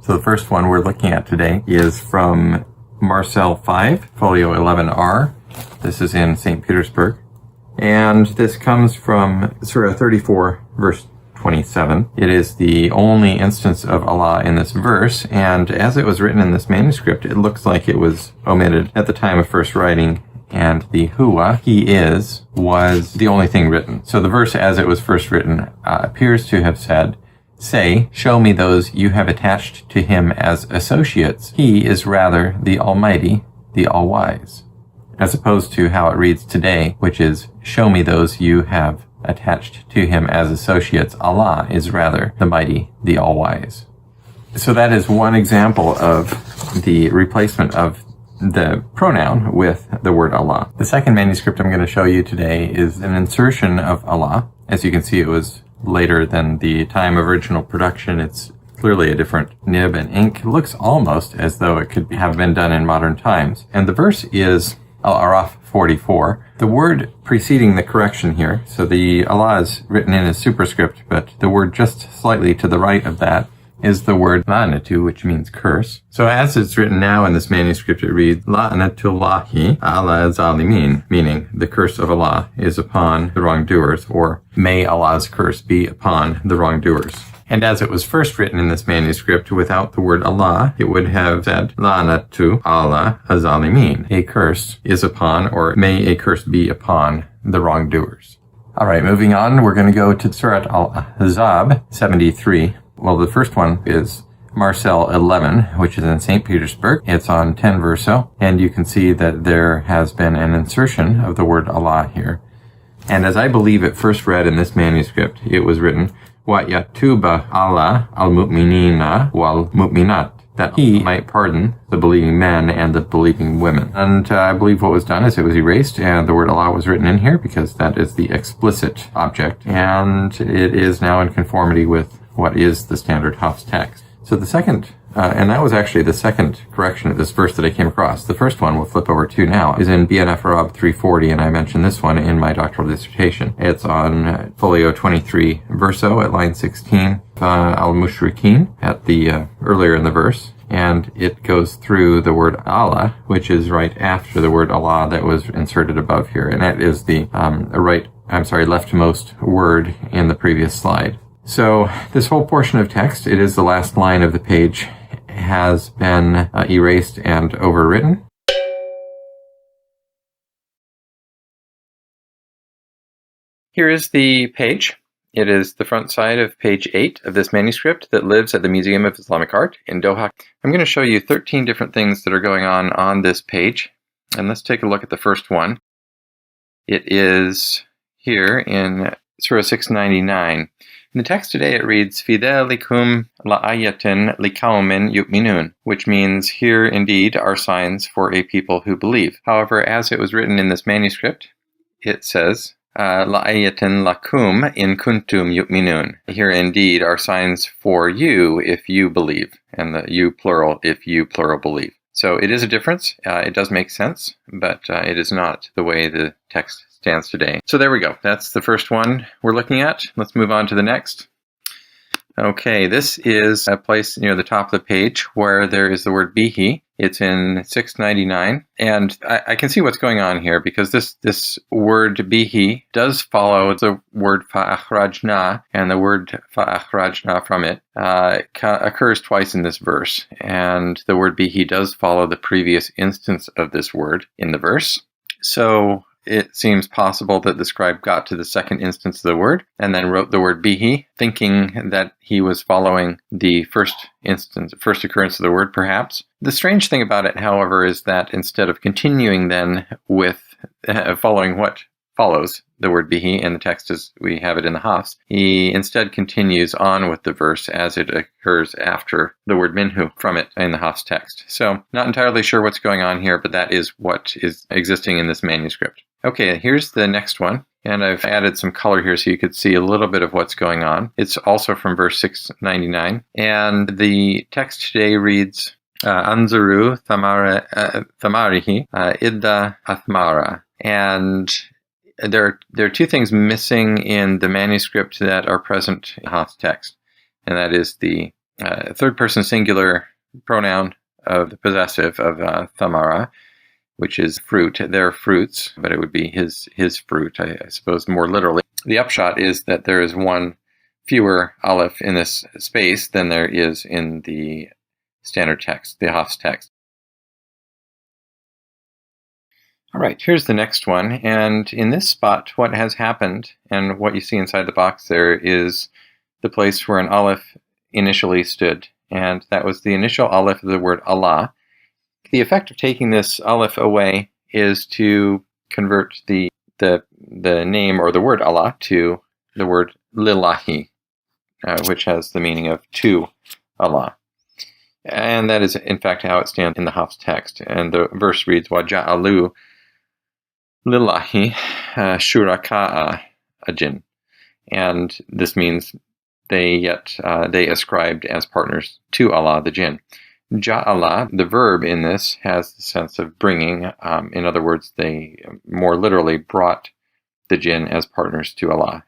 So the first one we're looking at today is from Marcel 5, folio 11R. This is in St. Petersburg. And this comes from Surah 34, verse 27. It is the only instance of Allah in this verse, and as it was written in this manuscript, it looks like it was omitted at the time of first writing, and the huwa, he is, was the only thing written. So the verse as it was first written appears to have said, "Say, show me those you have attached to him as associates. He is rather the Almighty, the All-Wise." As opposed to how it reads today, which is, "Show me those you have attached to him as associates. Allah is rather the Mighty, the All-Wise." So that is one example of the replacement of the pronoun with the word Allah. The second manuscript I'm going to show you today is an insertion of Allah. As you can see, it was later than the time of original production. It's clearly a different nib and ink. It looks almost as though it could have been done in modern times. And the verse is Al-Araf 44. The word preceding the correction here, so the Allah is written in as superscript, but the word just slightly to the right of that is the word la'natu, which means curse. So as it's written now in this manuscript, it reads la'natullahi ala zalimin, meaning the curse of Allah is upon the wrongdoers, or may Allah's curse be upon the wrongdoers. And as it was first written in this manuscript without the word Allah, it would have said la'natu ala zalimin, a curse is upon, or may a curse be upon the wrongdoers. All right, moving on, we're going to go to Surat Al-Ahzab 73. Well, the first one is Marcel 11, which is in St. Petersburg. It's on 10 verso, and you can see that there has been an insertion of the word Allah here. And as I believe it first read in this manuscript, it was written, "Wa yatuba Allah al-mu'minina wal-mu'minat," that he might pardon the believing men and the believing women. And I believe what was done is it was erased, and the word Allah was written in here because that is the explicit object, and it is now in conformity with what is the standard Hafs text. So the second, and that was actually the second correction of this verse that I came across. The first one we'll flip over to now is in BNF Arab 340, and I mentioned this one in my doctoral dissertation. It's on folio 23 verso at line 16, al-mushrikeen at the earlier in the verse, and it goes through the word Allah, which is right after the word Allah that was inserted above here, and that is the leftmost word in the previous slide. So this whole portion of text, it is the last line of the page, has been erased and overwritten. Here is the page. It is the front side of page 8 of this manuscript that lives at the Museum of Islamic Art in Doha. I'm going to show you 13 different things that are going on this page. And let's take a look at the first one. It is here in Surah 699. In the text today it reads, "Fi dhalikum la'ayatin liqaumin yu'minun," which means, "Here indeed are signs for a people who believe." However, as it was written in this manuscript, it says, la'ayatin lakum in kuntum yu'minun. "Here indeed are signs for you if you believe," and the you plural if you plural believe. So it is a difference. It does make sense, but it is not the way the text stands today. So there we go. That's the first one we're looking at. Let's move on to the next. Okay, this is a place near the top of the page where there is the word bihi. It's in 699, and I can see what's going on here because this word bihi does follow the word fa'akhrajna, and the word fa'akhrajna from it occurs twice in this verse, and the word bihi does follow the previous instance of this word in the verse. So it seems possible that the scribe got to the second instance of the word and then wrote the word bihi, thinking that he was following the first occurrence of the word, perhaps. The strange thing about it, however, is that instead of continuing then with following what follows the word bihi in the text as we have it in the Hafs, he instead continues on with the verse as it occurs after the word minhu from it in the Hafs text. So not entirely sure what's going on here, but that is what is existing in this manuscript. Okay, here's the next one, and I've added some color here so you could see a little bit of what's going on. It's also from verse 699, and the text today reads, Anzuru thamarihi idda athmara. And there are two things missing in the manuscript that are present in Hafs text, and that is the third person singular pronoun of the possessive of thamara, which is fruit. Their fruits, but it would be his fruit, I suppose, more literally. The upshot is that there is one fewer aleph in this space than there is in the standard text, the Hafs text. All right, here's the next one. And in this spot, what has happened, and what you see inside the box there, is the place where an aleph initially stood. And that was the initial aleph of the word Allah. The effect of taking this aleph away is to convert the name or the word Allah to the word lillahi, which has the meaning of to Allah. And that is, in fact, how it stands in the Hafs text. And the verse reads, وَجَعَلُوا lillahi shuraka'a ajin. And this means they ascribed as partners to Allah, the jinn. Ja'ala, the verb in this, has the sense of bringing. In other words, they more literally brought the jinn as partners to Allah.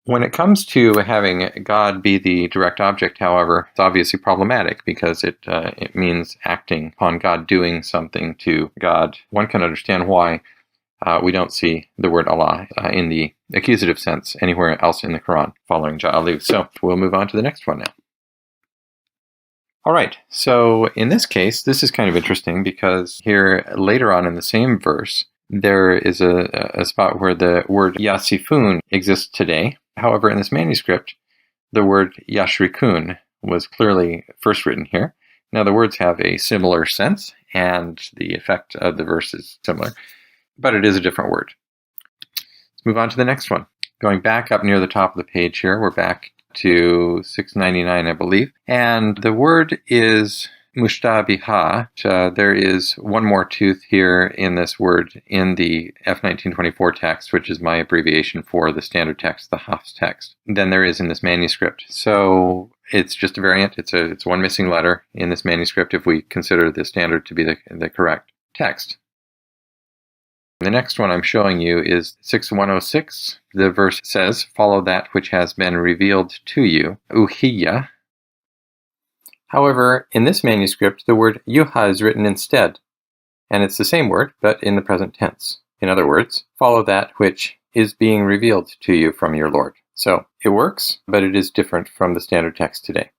When it comes to having God be the direct object, however, it's obviously problematic because it means acting upon God, doing something to God. One can understand why we don't see the word Allah in the accusative sense anywhere else in the Quran following Ja'alu. So we'll move on to the next one now. All right, so in this case, this is kind of interesting because here later on in the same verse, there is a spot where the word yasifun exists today. However, in this manuscript, the word yashrikun was clearly first written here. Now, the words have a similar sense, and the effect of the verse is similar, but it is a different word. Let's move on to the next one. Going back up near the top of the page here, we're back to 699, I believe. And the word is mushtabiha. There is one more tooth here in this word in the F1924 text, which is my abbreviation for the standard text, the Hafs text, than there is in this manuscript. So it's just a variant. It's one missing letter in this manuscript if we consider the standard to be the correct text. The next one I'm showing you is 6106. The verse says, follow that which has been revealed to you, uhiya. However, in this manuscript, the word yuha is written instead, and it's the same word, but in the present tense. In other words, follow that which is being revealed to you from your Lord. So it works, but it is different from the standard text today.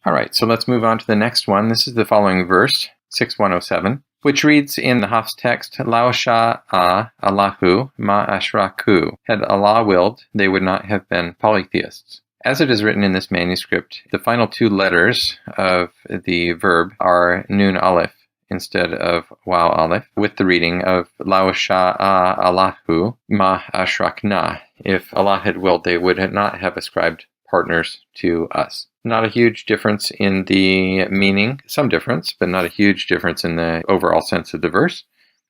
All right, so let's move on to the next one. This is the following verse, 6107. Which reads in the Hafs text, Lau sha'a Allahu ma ashraku. Had Allah willed, they would not have been polytheists. As it is written in this manuscript, the final two letters of the verb are nun aleph instead of waw aleph, with the reading of Lau sha'a Allahu ma ashrakna. If Allah had willed, they would not have ascribed partners to us. Not a huge difference in the meaning, some difference, but not a huge difference in the overall sense of the verse,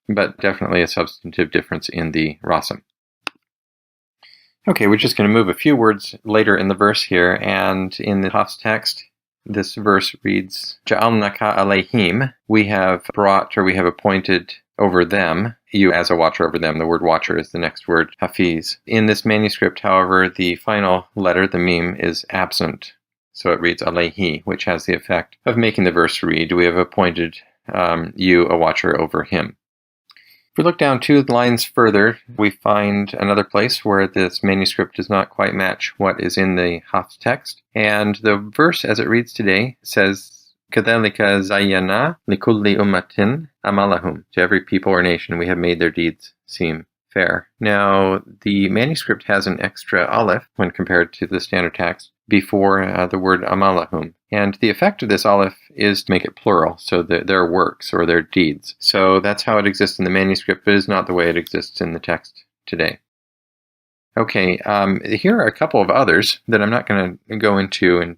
but definitely a substantive difference in the rasam. Okay, we're just going to move a few words later in the verse here, and in the Hafs text, this verse reads, Ja'alnaka alayhim, we have brought or we have appointed over them, you as a watcher over them. The word watcher is the next word, hafiz. In this manuscript, however, the final letter, the mim, is absent. So it reads alayhi, which has the effect of making the verse read, we have appointed you a watcher over him. If we look down 2 lines further, we find another place where this manuscript does not quite match what is in the Hafs text. And the verse as it reads today says, كَذَلِكَ زَيَّنَا لِكُلِّ أُمَّةٍ أَمَلَهُمْ. To every people or nation we have made their deeds seem fair. Now, the manuscript has an extra aleph when compared to the standard text before the word amalahum. And the effect of this aleph is to make it plural, so their works or their deeds. So that's how it exists in the manuscript, but is not the way it exists in the text today. Okay, here are a couple of others that I'm not going to go into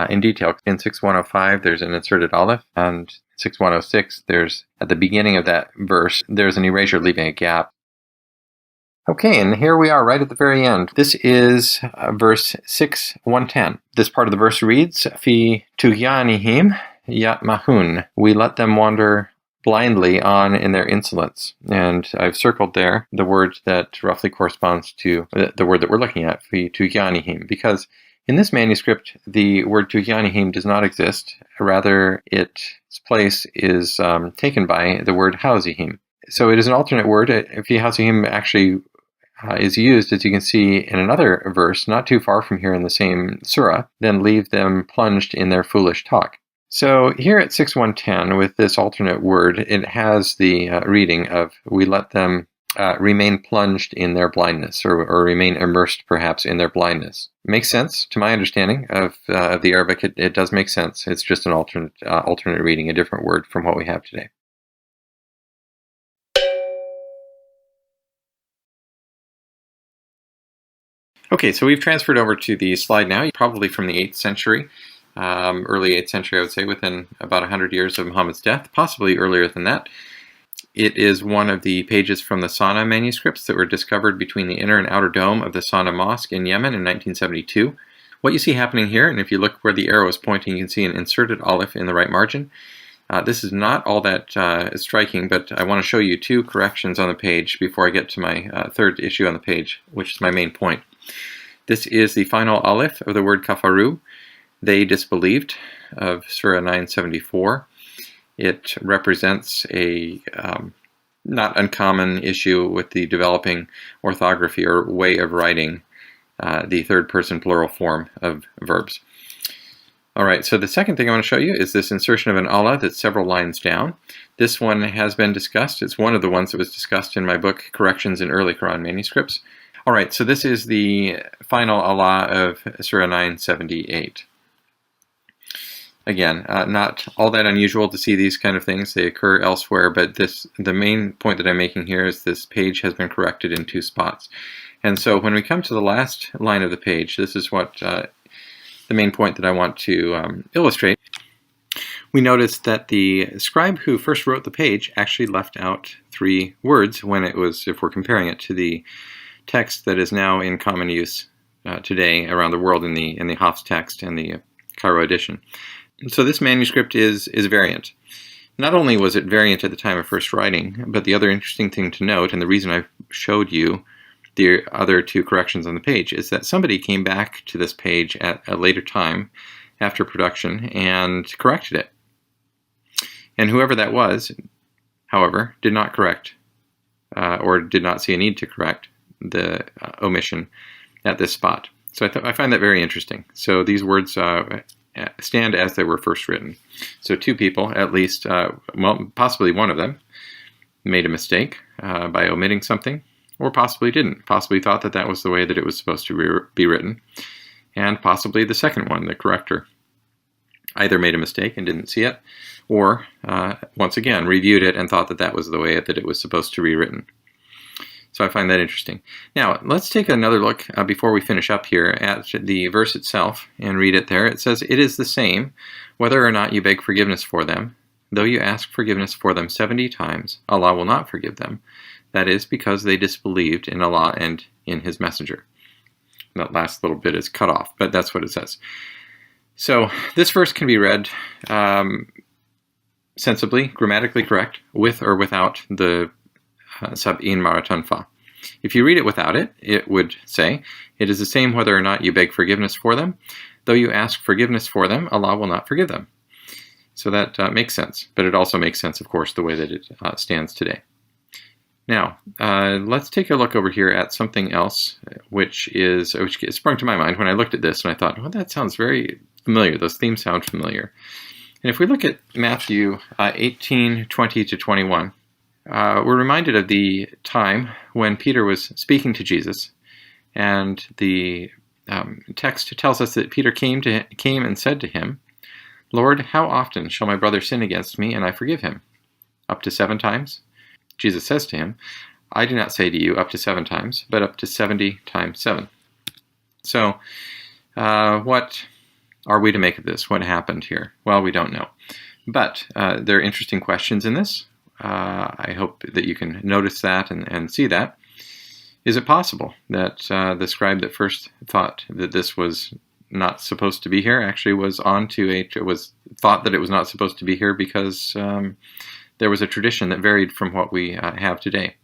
in detail. In 6105, there's an inserted aleph, and 6106, there's at the beginning of that verse, there's an erasure leaving a gap. Okay, and here we are right at the very end. This is verse 6:110. This part of the verse reads, Fi tughyanihim yatmahun. We let them wander blindly on in their insolence. And I've circled there the word that roughly corresponds to the word that we're looking at, Fi tughyanihim, because In this manuscript, the word tuhianihim does not exist. Rather, its place is taken by the word hauzihim. So it is an alternate word. Hauzihim actually is used, as you can see, in another verse, not too far from here in the same surah, then leave them plunged in their foolish talk. So here at 6.1.10, with this alternate word, it has the reading of, we let them remain plunged in their blindness, or remain immersed perhaps in their blindness. Makes sense to my understanding of the Arabic. It does make sense. It's just an alternate reading, a different word from what we have today. Okay, so we've transferred over to the slide now, probably from the 8th century, early 8th century, I would say, within about 100 years of Muhammad's death, possibly earlier than that. It is one of the pages from the Sana manuscripts that were discovered between the inner and outer dome of the Sana Mosque in Yemen in 1972. What you see happening here, and if you look where the arrow is pointing, you can see an inserted aleph in the right margin. This is not all that striking, but I want to show you two corrections on the page before I get to my third issue on the page, which is my main point. This is the final aleph of the word kafaru. They disbelieved, of Surah 974. It represents a not uncommon issue with the developing orthography or way of writing the third-person plural form of verbs. All right, so the second thing I want to show you is this insertion of an Allah that's several lines down. This one has been discussed. It's one of the ones that was discussed in my book, Corrections in Early Quran Manuscripts. All right, so this is the final Allah of Surah 978. Again, not all that unusual to see these kind of things. They occur elsewhere, but the main point that I'm making here is this page has been corrected in two spots. And so when we come to the last line of the page, this is what the main point that I want to illustrate. We notice that the scribe who first wrote the page actually left out 3 words when it was, if we're comparing it to the text that is now in common use today around the world in the Hafs text and the Cairo edition. So this manuscript is variant. Not only was it variant at the time of first writing, but the other interesting thing to note, and the reason I showed you the other 2 corrections on the page, is that somebody came back to this page at a later time after production and corrected it. And whoever that was, however, did not correct or did not see a need to correct the omission at this spot. So I find that very interesting. So these words stand as they were first written. So 2 people, at least, well, possibly one of them, made a mistake by omitting something, or possibly didn't. Possibly thought that that was the way that it was supposed to be written, and possibly the second one, the corrector, either made a mistake and didn't see it, or once again reviewed it and thought that that was the way that it was supposed to be written. So I find that interesting. Now, let's take another look before we finish up here at the verse itself and read it there. It says, "It is the same, whether or not you beg forgiveness for them. Though you ask forgiveness for them 70 times, Allah will not forgive them. That is because they disbelieved in Allah and in His messenger." That last little bit is cut off, but that's what it says. So this verse can be read sensibly, grammatically correct, with or without the sab'in maratan fa. If you read it without it, it would say, "It is the same whether or not you beg forgiveness for them. Though you ask forgiveness for them, Allah will not forgive them." So that makes sense, but it also makes sense, of course, the way that it stands today. Now, let's take a look over here at something else, which sprung to my mind when I looked at this, and I thought, well, that sounds very familiar. Those themes sound familiar. And if we look at Matthew 18:20-21, we're reminded of the time when Peter was speaking to Jesus, and the text tells us that Peter came and said to him, "Lord, how often shall my brother sin against me and I forgive him? Up to 7 times? Jesus says to him, "I do not say to you up to 7 times, but up to 70 times 7. So, what are we to make of this? What happened here? Well, we don't know. But there are interesting questions in this. I hope that you can notice that and see that. Is it possible that the scribe that first thought that this was not supposed to be here actually was thought that it was not supposed to be here because there was a tradition that varied from what we have today?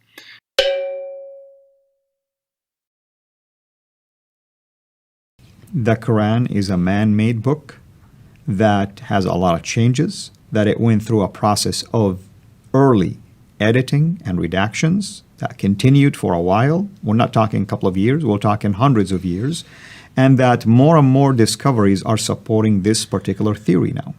the Quran is a man-made book that has a lot of changes, that it went through a process of early editing and redactions that continued for a while. We're not talking a couple of years, we're talking hundreds of years, and that more and more discoveries are supporting this particular theory now.